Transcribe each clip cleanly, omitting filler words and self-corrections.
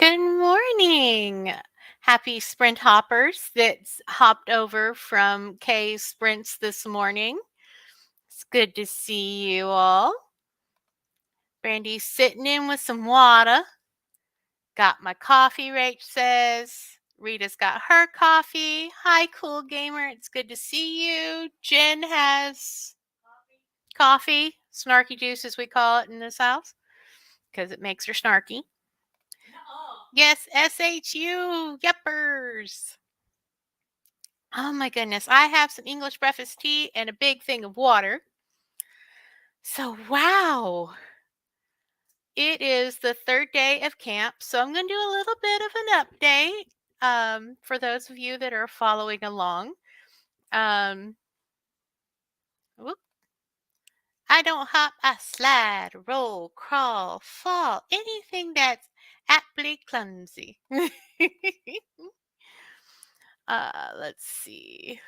Good morning. Happy sprint hoppers that's hopped over from Kay's sprints this morning. It's good to see you all. Brandy's sitting in with some water. Got my coffee, Rach says. Rita's got her coffee. Hi, cool gamer. It's good to see you. Jen has coffee, snarky juice as we call it in this house, because it makes her snarky. Yes, SHU, yuppers. Oh my goodness. I have some English breakfast tea and a big thing of water. So, wow. It is the third day of camp. So, I'm going to do a little bit of an update for those of you that are following along. Whoop. I don't hop, I slide, roll, crawl, fall, anything that's aptly clumsy. Let's see.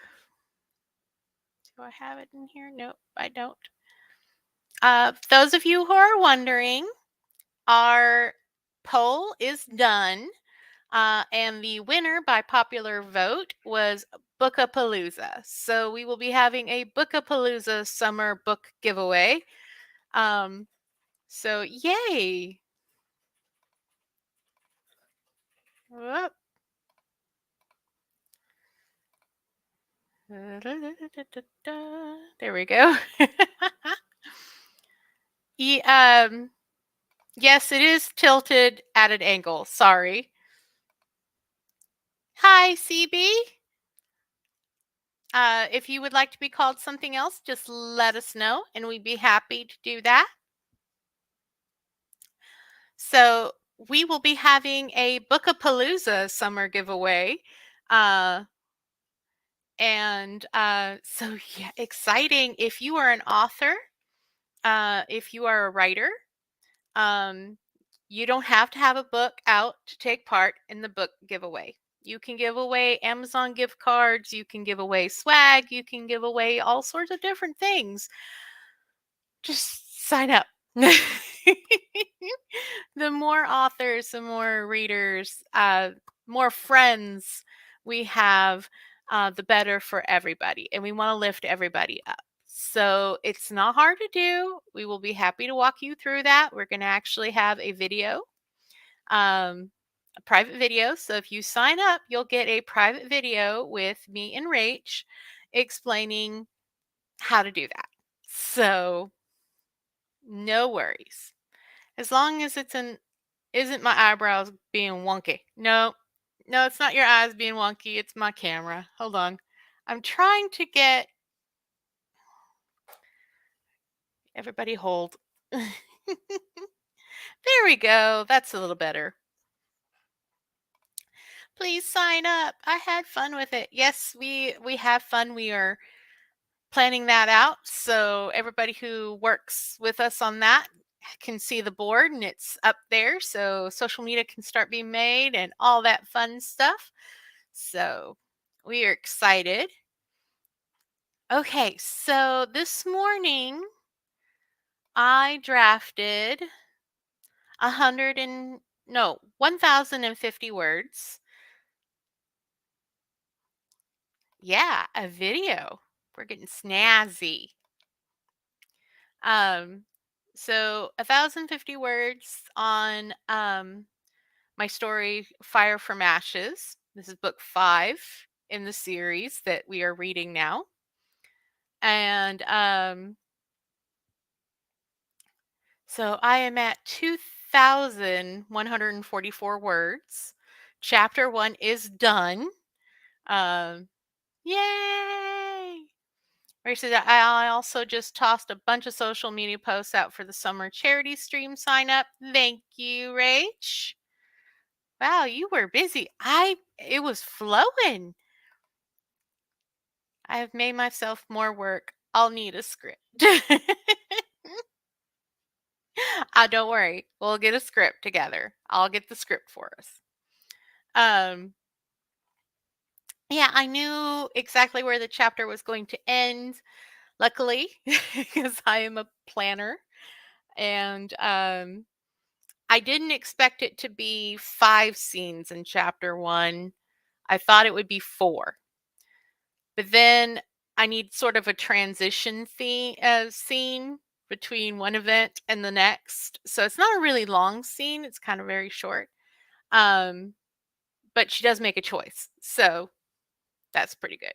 Do I have it in here? Nope, I don't. Those of you who are wondering, our poll is done, and the winner by popular vote was Bookapalooza. So we will be having a Bookapalooza summer book giveaway. So yay! Whoop. There we go. Yes, it is tilted at an angle. Sorry. Hi, CB. If you would like to be called something else, just let us know and we'd be happy to do that. So we will be having a Bookapalooza summer giveaway. So yeah, exciting. If you are an author, if you are a writer, you don't have to have a book out to take part in the book giveaway. You can give away Amazon gift cards, you can give away swag, you can give away all sorts of different things. Just sign up. The more authors, the more readers, more friends we have, the better for everybody. And we want to lift everybody up. So it's not hard to do. We will be happy to walk you through that. We're going to actually have a video, a private video. So if you sign up, you'll get a private video with me and Rach explaining how to do that. So no worries. As long as isn't my eyebrows being wonky? No, it's not your eyes being wonky. It's my camera. Hold on. I'm trying to get everybody hold. There we go. That's a little better. Please sign up. I had fun with it. Yes, we have fun. We are planning that out. So everybody who works with us on that can see the board and it's up there. So social media can start being made and all that fun stuff. So we are excited. Okay, so this morning I drafted 1,050 words. Yeah, a video. We're getting snazzy. So 1,050 words on my story, Fire from Ashes. This is book 5 in the series that we are reading now. And so I am at 2,144 words. Chapter 1 is done. Yay! Rach says, I also just tossed a bunch of social media posts out for the summer charity stream sign up. Thank you, Rach. Wow, you were busy. It was flowing. I have made myself more work. I'll need a script. Don't worry. We'll get a script together. I'll get the script for us. Yeah, I knew exactly where the chapter was going to end, luckily, because I am a planner. And I I didn't expect it to be 5 scenes in chapter 1. I thought it would be 4. But then I need sort of a transition scene between one event and the next. So it's not a really long scene, it's kind of very short. But she does make a choice. So that's pretty good.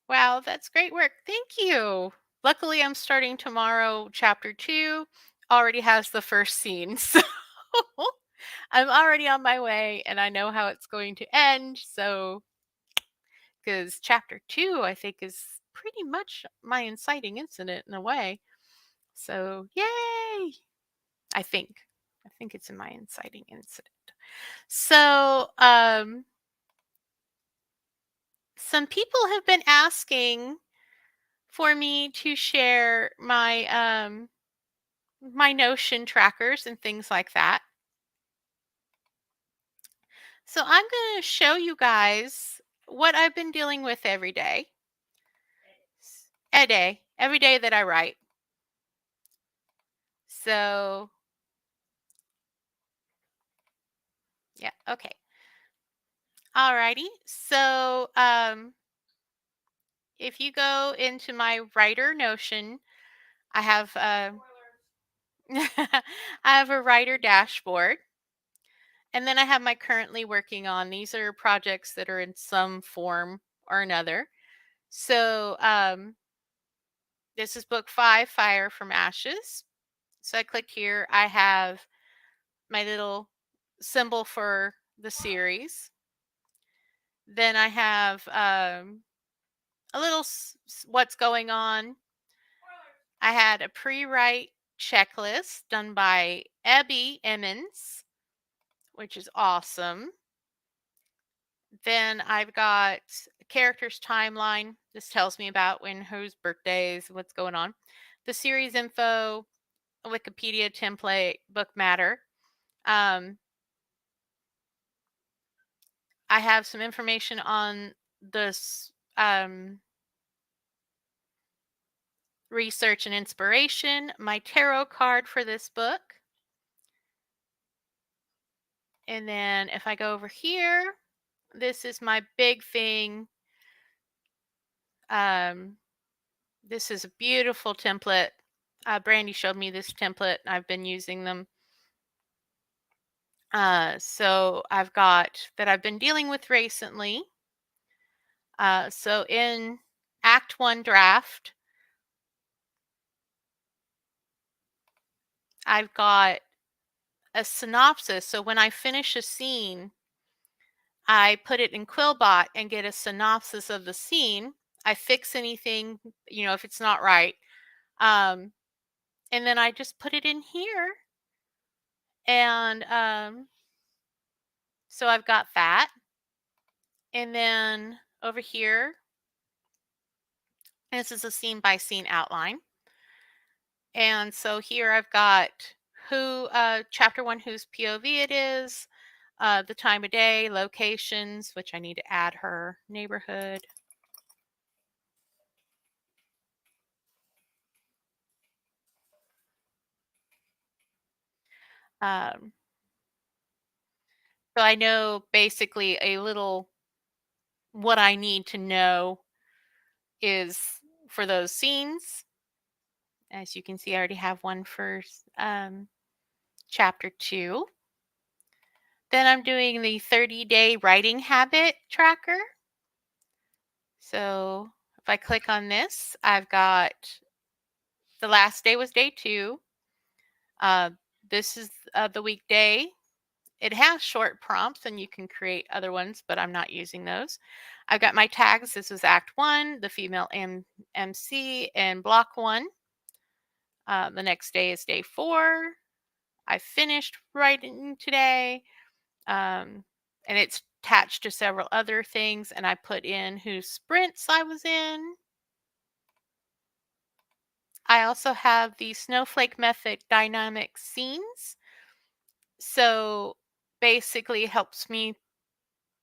Wow, that's great work. Thank you. Luckily, I'm starting tomorrow. Chapter 2 already has the first scene. So I'm already on my way and I know how it's going to end. So, because chapter 2, I think, is pretty much my inciting incident in a way. So, yay! I think. I think it's in my inciting incident. So, some people have been asking for me to share my Notion trackers and things like that. So I'm going to show you guys what I've been dealing with every day. Every day that I write. So, yeah, okay. Alrighty. So, if you go into my writer Notion, I have I have a writer dashboard. And then I have my currently working on. These are projects that are in some form or another. So this is book 5, Fire from Ashes. So I clicked here. I have my little symbol for the series. Then I have a little what's going on. I had a pre-write checklist done by Abby Emmons, which is awesome. Then I've got a character's timeline. This tells me about when whose birthdays, what's going on. The series info, a Wikipedia template, book matter. I have some information on this research and inspiration, my tarot card for this book. And then if I go over here, this is my big thing. This is a beautiful template. Brandy showed me this template. I've been using them. So I've got that I've been dealing with recently. So in Act 1 draft, I've got a synopsis. So when I finish a scene, I put it in Quillbot and get a synopsis of the scene. I fix anything, if it's not right. And then I just put it in here. And so I've got that. And then over here, this is a scene by scene outline. And so here I've got chapter 1, whose POV it is, the time of day, locations, which I need to add her neighborhood. So I know basically a little what I need to know is for those scenes. As you can see, I already have one for chapter 2. Then I'm doing the 30-day writing habit tracker. So if I click on this, I've got the last day was day 2. This is the weekday. It has short prompts and you can create other ones, but I'm not using those. I've got my tags. This was Act 1, the female MC, and Block 1. The next day is day 4. I finished writing today. And it's attached to several other things. And I put in whose sprints I was in. I also have the snowflake method dynamic scenes. So basically it helps me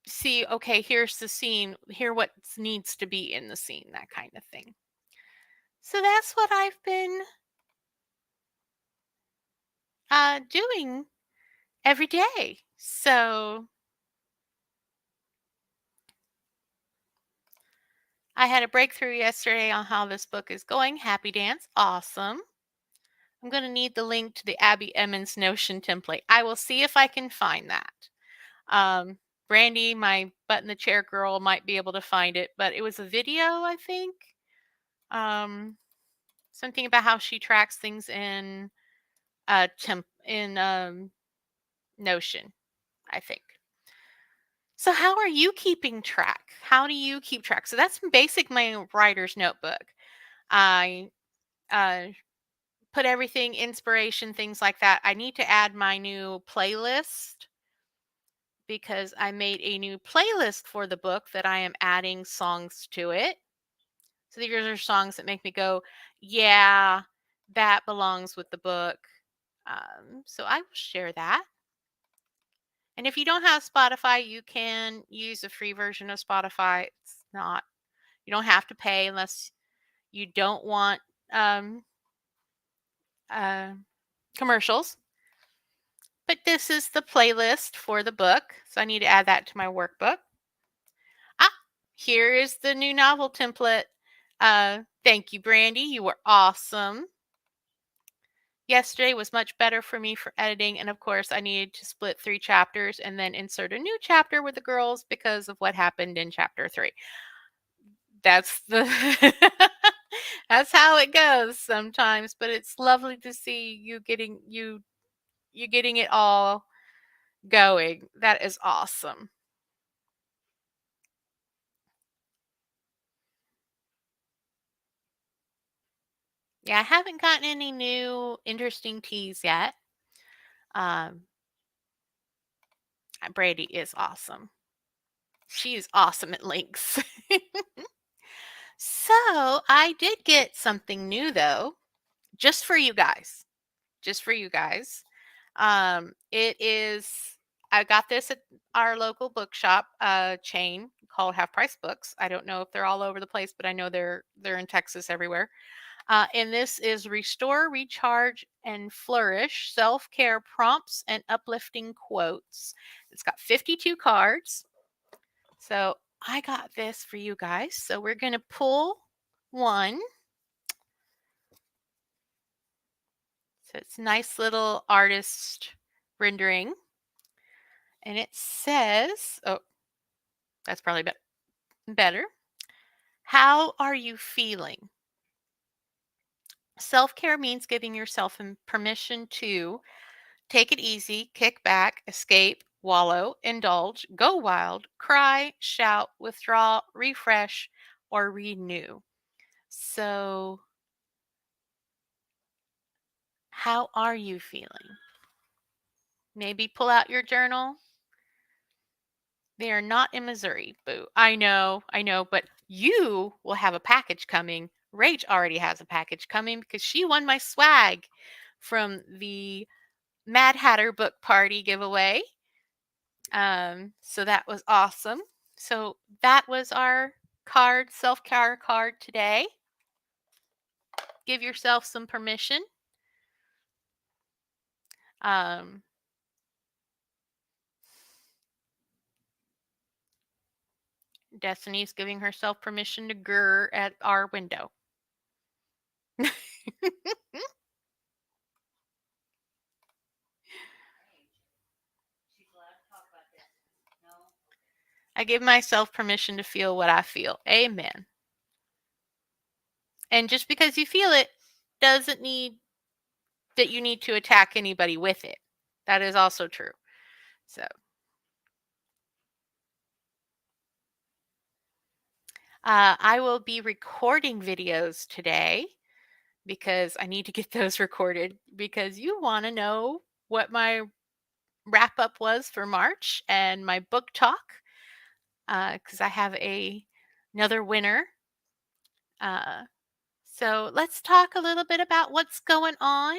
see, okay, here's the scene, here what needs to be in the scene, that kind of thing. So that's what I've been doing every day. So I had a breakthrough yesterday on how this book is going. Happy dance. Awesome. I'm going to need the link to the Abby Emmons Notion template. I will see if I can find that. Brandy, my butt in the chair girl, might be able to find it, but it was a video, I think. Something about how she tracks things in Notion, I think. So how are you keeping track? How do you keep track? So that's basic my writer's notebook. I put everything, inspiration, things like that. I need to add my new playlist because I made a new playlist for the book that I am adding songs to it. So these are songs that make me go, yeah, that belongs with the book. So I will share that. And if you don't have Spotify, you can use a free version of Spotify. It's not, you don't have to pay unless you don't want uh, commercials. But this is the playlist for the book. So I need to add that to my workbook. Here is the new novel template. Thank you, Brandy. You were awesome. Yesterday was much better for me for editing. And of course, I needed to split 3 chapters and then insert a new chapter with the girls because of what happened in chapter 3. That's the that's how it goes sometimes, but it's lovely to see you getting it all going. That is awesome. Yeah, I haven't gotten any new interesting teas yet. Brady is awesome. She is awesome at links. So I did get something new though, just for you guys. Just for you guys. It is, I got this at our local bookshop chain called Half Price Books. I don't know if they're all over the place, but I know they're in Texas everywhere. And this is Restore, Recharge, and Flourish Self-Care Prompts and Uplifting Quotes. It's got 52 cards. So I got this for you guys. So we're going to pull one. So it's a nice little artist rendering. And it says, oh, that's probably better. How are you feeling? Self-care means giving yourself permission to take it easy, kick back, escape, wallow, indulge, go wild, cry, shout, withdraw, refresh, or renew. So, how are you feeling? Maybe pull out your journal. They are not in Missouri. Boo. I know, but you will have a package coming. Rach already has a package coming because she won my swag from the Mad Hatter book party giveaway. So that was awesome. So that was our self-care card today. Give yourself some permission. Destiny's giving herself permission to grr at our window. I give myself permission to feel what I feel. Amen. And just because you feel it doesn't need that you need to attack anybody with it. That is also true. So, I will be recording videos today because I need to get those recorded because you want to know what my wrap up was for March and my book talk because I have another winner. So let's talk a little bit about what's going on.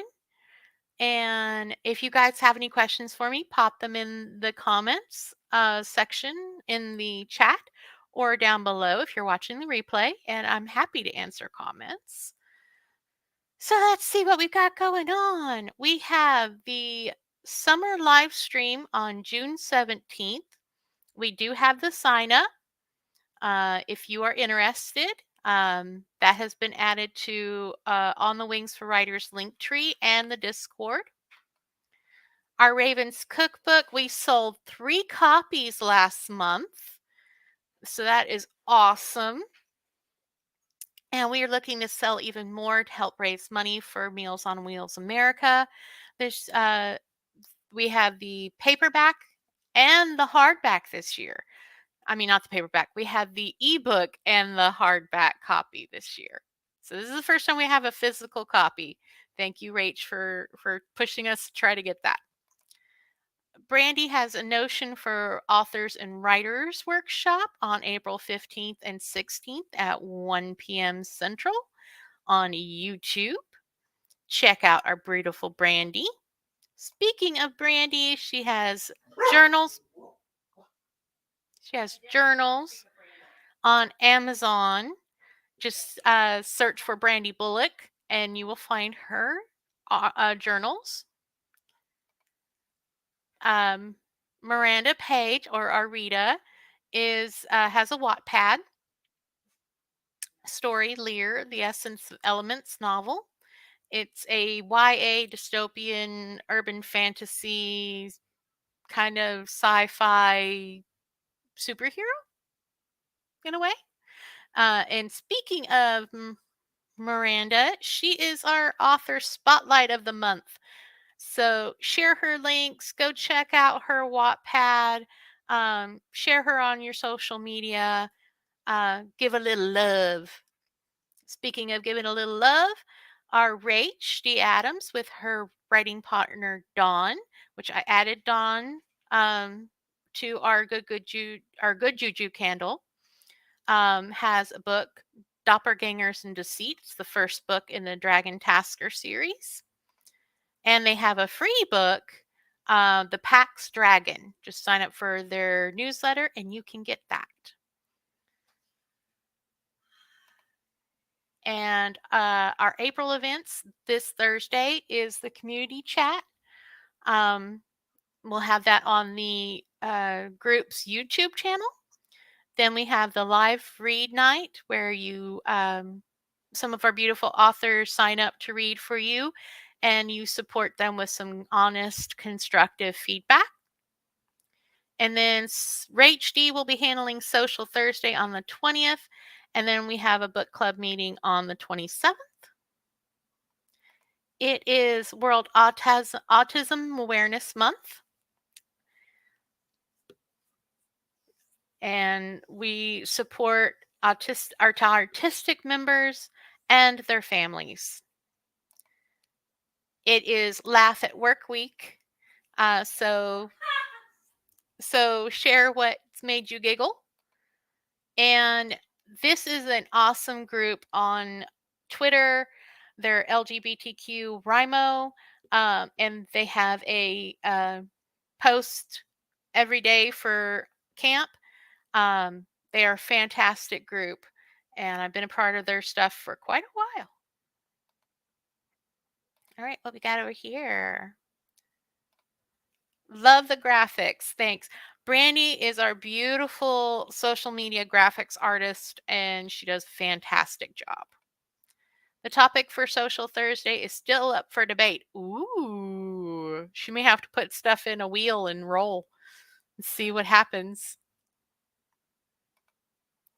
And if you guys have any questions for me, pop them in the comments section in the chat or down below if you're watching the replay. And I'm happy to answer comments. So let's see what we've got going on. We have the summer live stream on June 17th. We do have the sign up if you are interested. That has been added to On the Wings for Writers link tree and the Discord. Our Ravens cookbook, we sold 3 copies last month. So that is awesome. And we are looking to sell even more to help raise money for Meals on Wheels America. There's we have the paperback and the hardback this year. I mean, not the paperback. We have the ebook and the hardback copy this year. So this is the first time we have a physical copy. Thank you, Rach, for pushing us to try to get that. Brandy has a Notion for Authors and Writers workshop on April 15th and 16th at 1 p.m. Central on YouTube. Check out our beautiful Brandy. Speaking of Brandy, she has journals. She has journals on Amazon. Just search for Brandy Bullock and you will find her journals. Miranda Page, or Arita, has a Wattpad story, Lear, The Essence of Elements novel. It's a YA dystopian urban fantasy kind of sci-fi superhero in a way. And speaking of Miranda, she is our author spotlight of the month. So share her links, go check out her Wattpad, share her on your social media, give a little love. Speaking of giving a little love, our Rach D. Adams with her writing partner Dawn, which I added Dawn to our good juju candle, has a book, Doppelgangers and Deceit. It's the first book in the Dragon Tasker series. And they have a free book, The Pax Dragon. Just sign up for their newsletter and you can get that. And our April events this Thursday is the community chat. We'll have that on the group's YouTube channel. Then we have the live read night where you, some of our beautiful authors sign up to read for you and you support them with some honest, constructive feedback. And then Rach D will be handling Social Thursday on the 20th. And then we have a book club meeting on the 27th. It is World Autism Awareness Month. And we support our artistic members and their families. It is Laugh at Work Week. So share what's made you giggle. And this is an awesome group on Twitter. They're LGBTQ Rimo, and they have a post every day for camp. They are a fantastic group, and I've been a part of their stuff for quite a while. All right, what we got over here? Love the graphics. Thanks. Brandy is our beautiful social media graphics artist, and she does a fantastic job. The topic for Social Thursday is still up for debate. Ooh, she may have to put stuff in a wheel and roll and see what happens.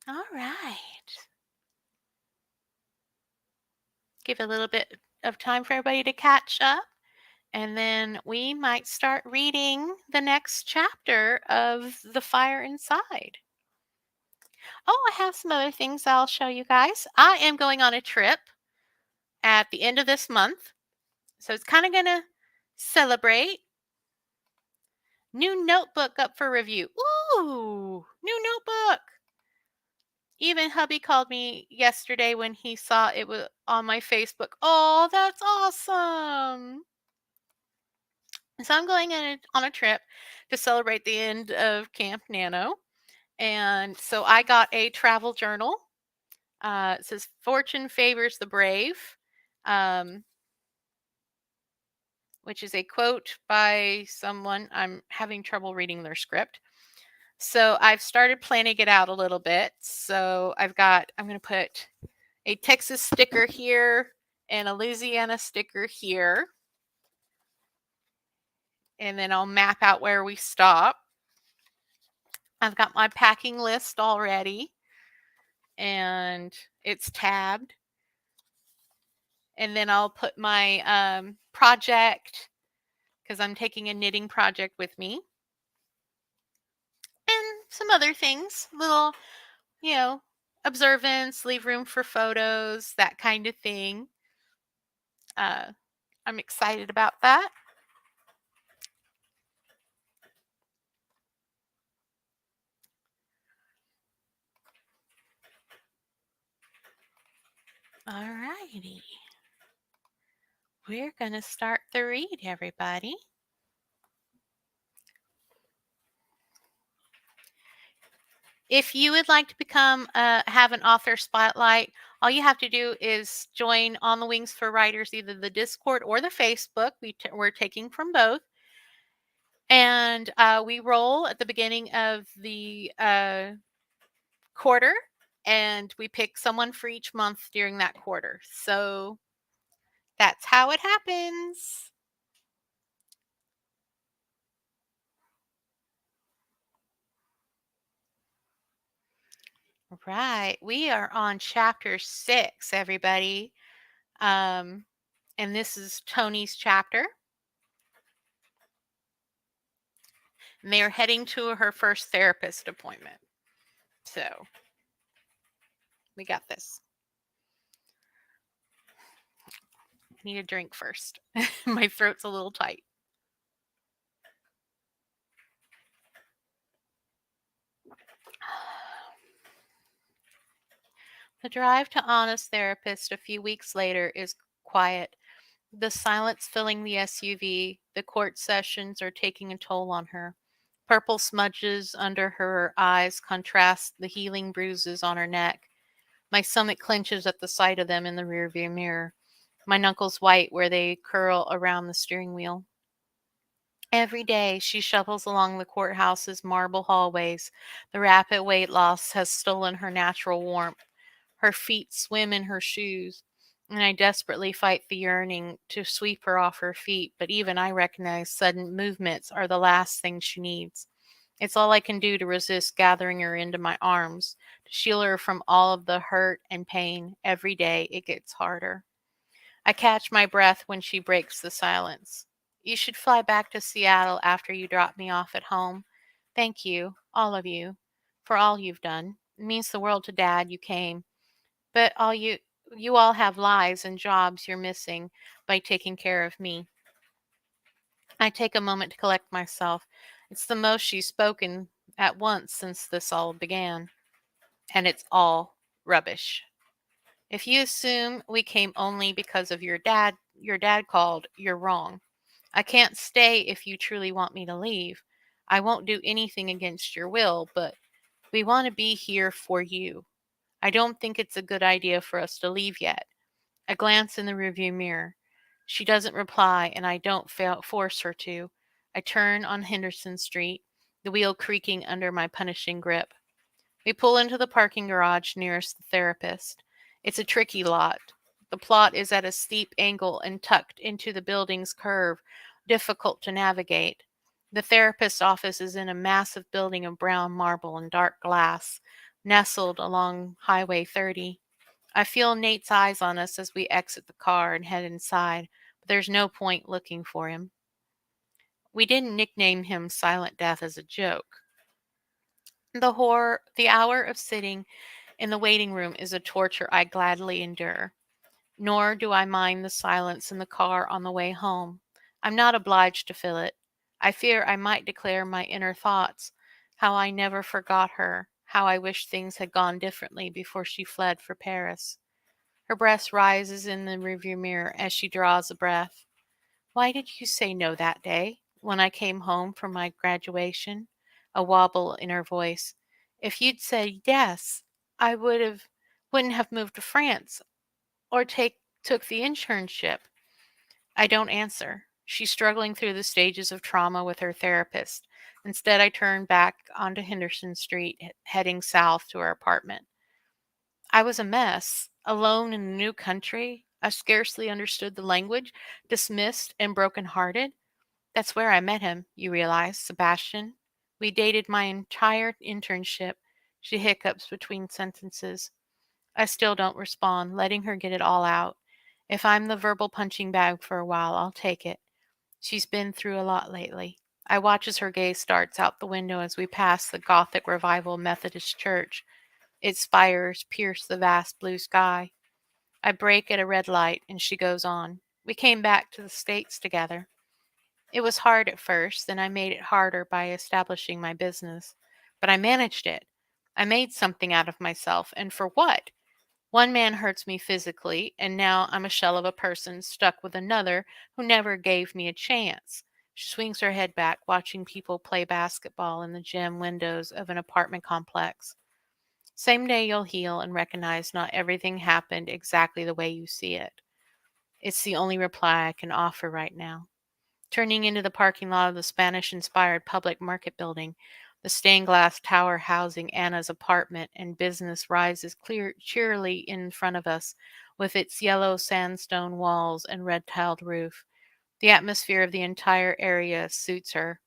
All right. Give a little bit of time for everybody to catch up. And then we might start reading the next chapter of The Fire Inside. Oh, I have some other things I'll show you guys. I am going on a trip at the end of this month. So it's kind of going to celebrate. New notebook up for review. Ooh, new notebook. Even hubby called me yesterday when he saw it was on my Facebook. Oh, that's awesome. So I'm going on a trip to celebrate the end of Camp Nano. And so I got a travel journal. It says Fortune Favors the Brave. which is a quote by someone. I'm having trouble reading their script. So I've started planning it out a little bit. So I'm going to put a Texas sticker here and a Louisiana sticker here. And then I'll map out where we stop. I've got my packing list already and it's tabbed. And then I'll put my project, because I'm taking a knitting project with me. And some other things, little, observance, leave room for photos, that kind of thing. I'm excited about that. All righty. We're going to start the read, everybody. If you would like to have an author spotlight, all you have to do is join On the Wings for Writers, either the Discord or the Facebook. We're taking from both. And we roll at the beginning of the quarter, and we pick someone for each month during that quarter. So that's how it happens. Right. We are on chapter 6, everybody. And this is Tony's chapter. And they are heading to her first therapist appointment. So we got this. I need a drink first. My throat's a little tight. The drive to Anna's therapist a few weeks later is quiet. The silence filling the SUV, the court sessions are taking a toll on her. Purple smudges under her eyes contrast the healing bruises on her neck. My stomach clenches at the sight of them in the rearview mirror. My knuckles white where they curl around the steering wheel. Every day she shuffles along the courthouse's marble hallways. The rapid weight loss has stolen her natural warmth. Her feet swim in her shoes, and I desperately fight the yearning to sweep her off her feet, but even I recognize sudden movements are the last thing she needs. It's all I can do to resist gathering her into my arms, to shield her from all of the hurt and pain. Every day it gets harder. I catch my breath when she breaks the silence. You should fly back to Seattle after you drop me off at home. Thank you, all of you, for all you've done. It means the world to Dad you came. But you all have lives and jobs you're missing by taking care of me. I take a moment to collect myself. It's the most she's spoken at once since this all began. And it's all rubbish. If you assume we came only because of your dad called, you're wrong. I can't stay if you truly want me to leave. I won't do anything against your will, but we want to be here for you. I don't think it's a good idea for us to leave yet. A glance in the rearview mirror. She doesn't reply, and I don't force her to. I turn on Henderson Street, the wheel creaking under my punishing grip. We pull into the parking garage nearest the therapist. It's a tricky lot. The plot is at a steep angle and tucked into the building's curve, difficult to navigate. The therapist's office is in a massive building of brown marble and dark glass, nestled along Highway 30. I feel Nate's eyes on us as we exit the car and head inside, but there's no point looking for him. We didn't nickname him Silent Death as a joke. The hour of sitting in the waiting room is a torture I gladly endure. Nor do I mind the silence in the car on the way home. I'm not obliged to fill it. I fear I might declare my inner thoughts, how I never forgot her, how I wish things had gone differently before she fled for Paris. Her breast rises in the rearview mirror as she draws a breath. Why did you say no that day, when I came home from my graduation? A wobble in her voice. If you'd said yes, I wouldn't have moved to France or took the internship. I don't answer. She's struggling through the stages of trauma with her therapist. Instead, I turn back onto Henderson Street, heading south to her apartment. I was a mess, alone in a new country. I scarcely understood the language, dismissed and broken-hearted. That's where I met him, you realize, Sebastian. We dated my entire internship. She hiccups between sentences. I still don't respond, letting her get it all out. If I'm the verbal punching bag for a while, I'll take it. She's been through a lot lately. I watch as her gaze starts out the window as we pass the Gothic Revival Methodist Church. Its spires pierce the vast blue sky. I brake at a red light, and she goes on. We came back to the States together. It was hard at first, then I made it harder by establishing my business. But I managed it. I made something out of myself, and for what? One man hurts me physically, and now I'm a shell of a person stuck with another who never gave me a chance. She swings her head back, watching people play basketball in the gym windows of an apartment complex. Same day you'll heal and recognize not everything happened exactly the way you see it. It's the only reply I can offer right now. Turning into the parking lot of the Spanish inspired public market building, the stained glass tower housing Anna's apartment and business rises cheerily in front of us, with its yellow sandstone walls and red tiled roof. The atmosphere of the entire area suits her.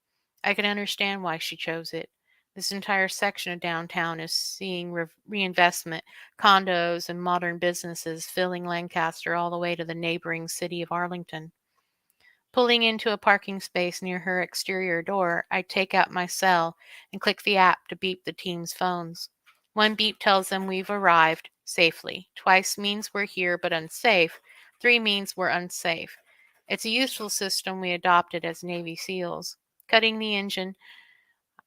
I can understand why she chose it. This entire section of downtown is seeing reinvestment, condos, and modern businesses filling Lancaster all the way to the neighboring city of Arlington. Pulling into a parking space near her exterior door, I take out my cell and click the app to beep the team's phones. One beep tells them we've arrived safely. Twice means we're here but unsafe. Three means we're unsafe. It's a useful system we adopted as Navy SEALs. Cutting the engine,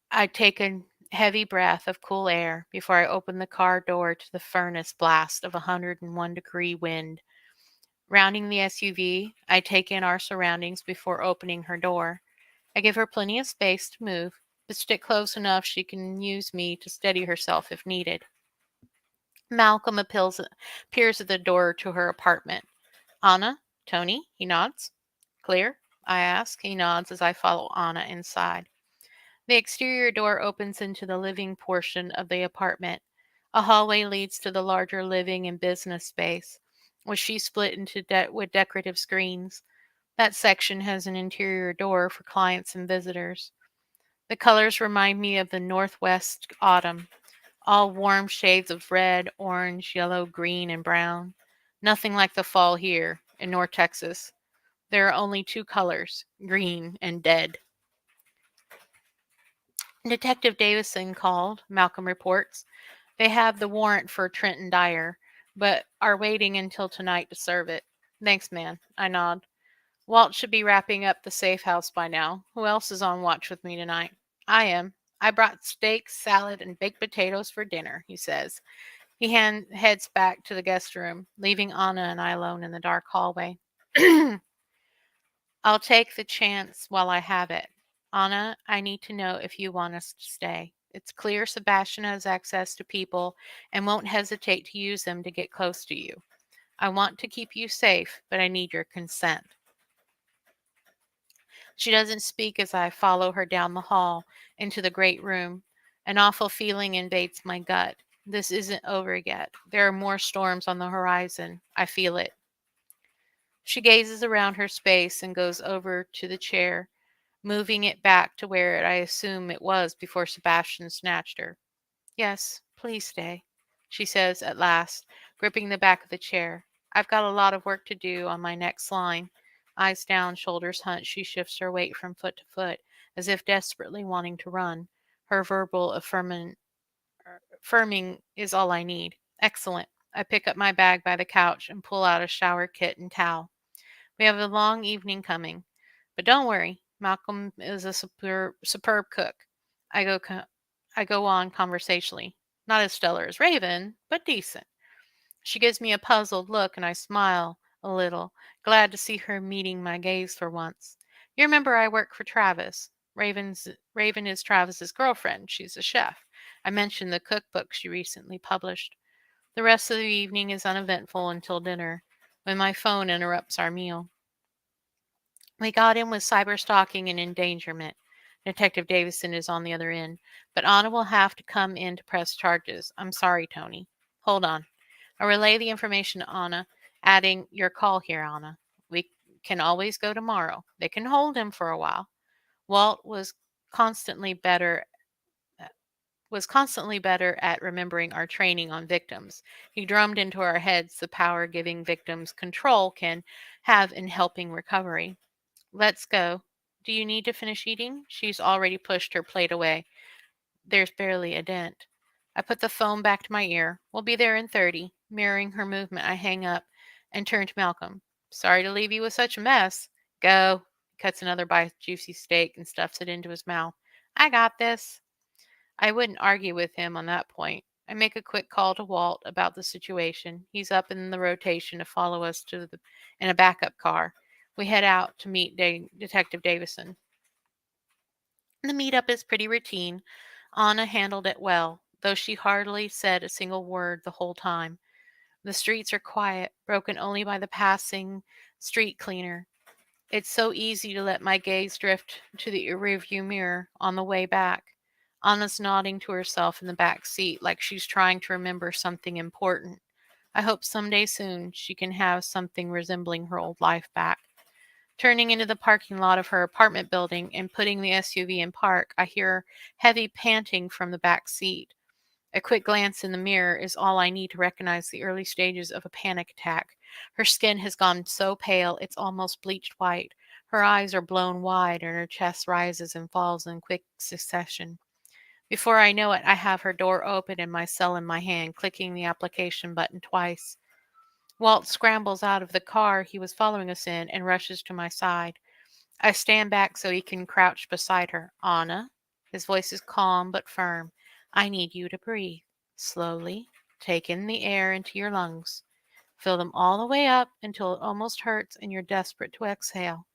I take a heavy breath of cool air before I open the car door to the furnace blast of 101-degree wind. Rounding the SUV, I take in our surroundings before opening her door. I give her plenty of space to move, but stick close enough she can use me to steady herself if needed. Malcolm appears at the door to her apartment. Anna? Tony? He nods. Clear? I ask. He nods as I follow Anna inside. The exterior door opens into the living portion of the apartment. A hallway leads to the larger living and business space, which she split into with decorative screens. That section has an interior door for clients and visitors. The colors remind me of the Northwest autumn, all warm shades of red, orange, yellow, green, and brown. Nothing like the fall here in North Texas. There are only two colors, green and dead. Detective Davison called, Malcolm reports. They have the warrant for Trenton Dyer, but are waiting until tonight to serve it. Thanks, man. I nod. Walt should be wrapping up the safe house by now. Who else is on watch with me tonight? I am. I brought steak, salad, and baked potatoes for dinner, he says. Heads back to the guest room, leaving Anna and I alone in the dark hallway. I'll take the chance while I have it. Anna, I need to know if you want us to stay. It's clear Sebastian has access to people and won't hesitate to use them to get close to you. I want to keep you safe, but I need your consent. She doesn't speak as I follow her down the hall into the great room. An awful feeling invades my gut. This isn't over yet. There are more storms on the horizon. I feel it. She gazes around her space and goes over to the chair, moving it back to where I assume it was before Sebastian snatched her. Yes, please stay, she says at last, gripping the back of the chair. I've got a lot of work to do on my next line. Eyes down, shoulders hunched, she shifts her weight from foot to foot, as if desperately wanting to run. Her verbal affirming is all I need. Excellent. I pick up my bag by the couch and pull out a shower kit and towel. We have a long evening coming. But don't worry, Malcolm is a superb cook. I go, I go on conversationally. Not as stellar as Raven, but decent. She gives me a puzzled look, and I smile a little, glad to see her meeting my gaze for once. You remember I work for Travis. Raven is Travis's girlfriend. She's a chef. I mentioned the cookbook she recently published. The rest of the evening is uneventful until dinner. when my phone interrupts our meal. We got him with cyber stalking and endangerment. Detective Davison is on the other end, but Anna will have to come in to press charges. I'm sorry, Tony. Hold on. I'll relay the information to Anna, adding your call here, Anna. We can always go tomorrow. They can hold him for a while. Walt constantly better was constantly better at remembering our training on victims. He drummed into our heads the power giving victims control can have in helping recovery. Let's go. Do you need to finish eating? She's already pushed her plate away. There's barely a dent. I put the phone back to my ear. We'll be there in 30. Mirroring her movement, I hang up and turn to Malcolm. Sorry to leave you with such a mess. Go. He cuts another bite of juicy steak and stuffs it into his mouth. I got this. I wouldn't argue with him on that point. I make a quick call to Walt about the situation. He's up in the rotation to follow us in a backup car. We head out to meet Detective Davison. The meetup is pretty routine. Anna handled it well, though she hardly said a single word the whole time. The streets are quiet, broken only by the passing street cleaner. It's so easy to let my gaze drift to the rearview mirror on the way back. Anna's nodding to herself in the back seat like she's trying to remember something important. I hope someday soon she can have something resembling her old life back. Turning into the parking lot of her apartment building and putting the SUV in park, I hear heavy panting from the back seat. A quick glance in the mirror is all I need to recognize the early stages of a panic attack. Her skin has gone so pale it's almost bleached white. Her eyes are blown wide and her chest rises and falls in quick succession. Before I know it, I have her door open and my cell in my hand, clicking the application button twice. Walt scrambles out of the car he was following us in and rushes to my side. I stand back so he can crouch beside her. Anna, his voice is calm but firm. I need you to breathe. Slowly, take in the air into your lungs. Fill them all the way up until it almost hurts and you're desperate to exhale.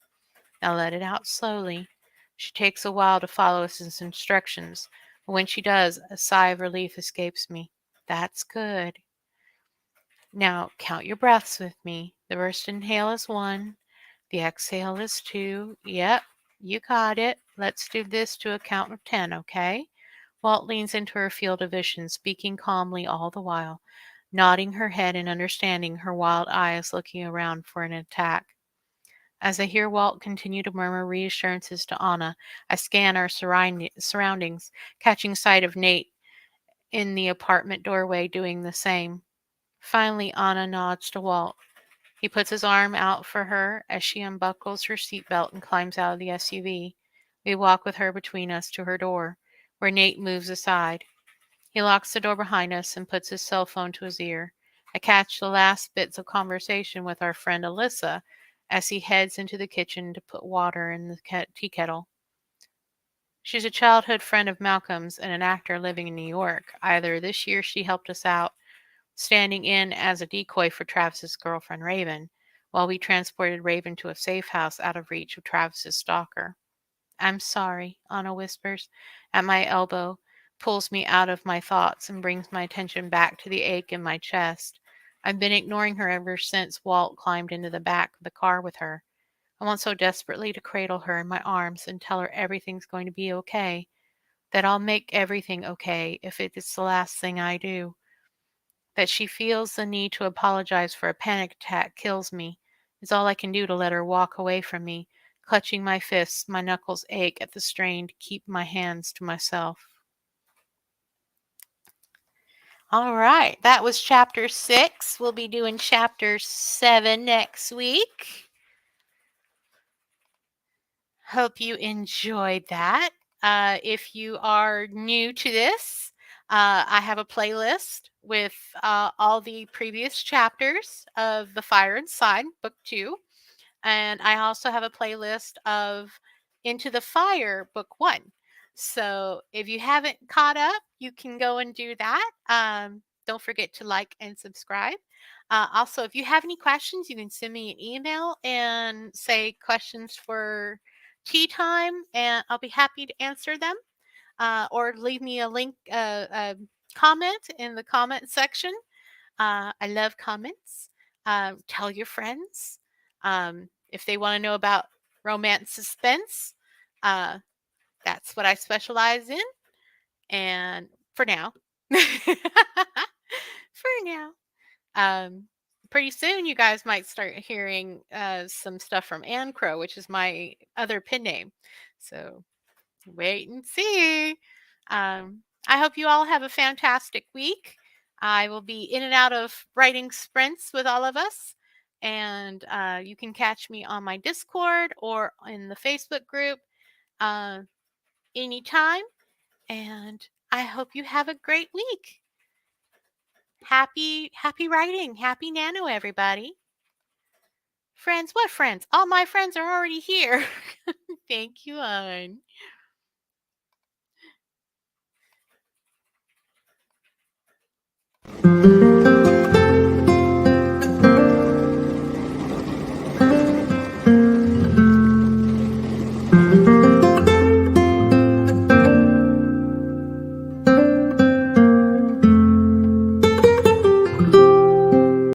Now let it out slowly. She takes a while to follow his instructions, but when she does, a sigh of relief escapes me. That's good. Now count your breaths with me. The first inhale is 1. The exhale is 2. Yep, you got it. Let's do this to a count of 10, okay? Walt leans into her field of vision, speaking calmly all the while, nodding her head and understanding, her wild eyes looking around for an attack. As I hear Walt continue to murmur reassurances to Anna, I scan our surroundings, catching sight of Nate in the apartment doorway doing the same. Finally, Anna nods to Walt. He puts his arm out for her as she unbuckles her seatbelt and climbs out of the SUV. We walk with her between us to her door, where Nate moves aside. He locks the door behind us and puts his cell phone to his ear. I catch the last bits of conversation with our friend Alyssa as he heads into the kitchen to put water in the tea kettle. She's a childhood friend of Malcolm's and an actor living in New York. Either this year she helped us out standing in as a decoy for Travis's girlfriend Raven, while we transported Raven to a safe house out of reach of Travis's stalker. I'm sorry, Anna whispers at my elbow, pulls me out of my thoughts, and brings my attention back to the ache in my chest. I've been ignoring her ever since Walt climbed into the back of the car with her. I want so desperately to cradle her in my arms and tell her everything's going to be okay, that I'll make everything okay if it is the last thing I do. That she feels the need to apologize for a panic attack kills me. It's all I can do to let her walk away from me. Clutching my fists, my knuckles ache at the strain to keep my hands to myself. All right, that was chapter 6. We'll be doing chapter 7 next week. Hope you enjoyed that. If you are new to this, I have a playlist with all the previous chapters of The Fire Inside, Book 2. And I also have a playlist of Into the Fire, Book 1. So if you haven't caught up, you can go and do that. Don't forget to like and subscribe. Also, if you have any questions, you can send me an email and say questions for tea time, and I'll be happy to answer them. Or leave me a comment in the comment section. I love comments. Tell your friends. If they want to know about romance suspense, uh, that's what I specialize in. And for now, for now, um, pretty soon you guys might start hearing some stuff from Ann Crow, which is my other pen name. So wait and see. I hope you all have a fantastic week. I will be in and out of writing sprints with all of us. And you can catch me on my Discord or in the Facebook group uh, anytime. And I hope you have a great week. Happy writing. Happy nano, everybody. Friends, what friends? All my friends are already here. Thank you, hon.